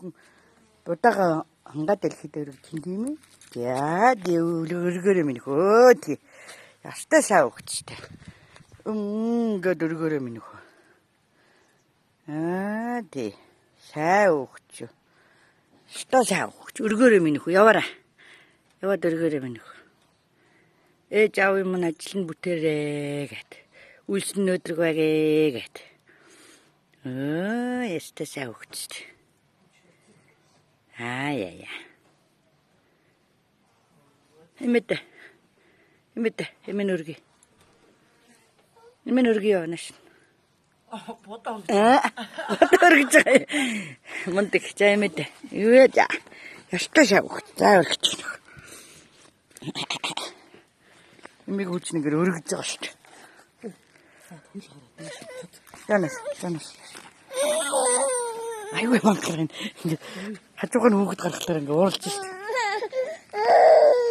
хүүхэн удаага ангаад дэлхийд өргөж тийм ээ. Яа өргөөрэй минь хөө тий. Ястай сайн өгчтэй. Ингээд өргөөрэй минь хөө. Тий. Сайн өгч. Ястай сайн өгч. Өргөөрэй минь хөө. Яваарай. Яваад өргөөрэй минь хөө. Ээж аав юм ажил нь бүтээрээ гэд. Үйлс нь өдрөг байгээ гэд. Ястай сайн өгчтэй. Яа. Имэдэ өргөе. Имэн өргөе яанаш. Бодоо. Өргөж байгаа. Мундаг за имэдэ. Юу за. Ястай сайн өгч. За өргөж. Имийг үчнэгээр өргөж байгаа шүү дээ. Янас. Айгүй манхаар ингэ хажуугаар хүүхэд гаргалаар ингэ ууралж шүү дээ.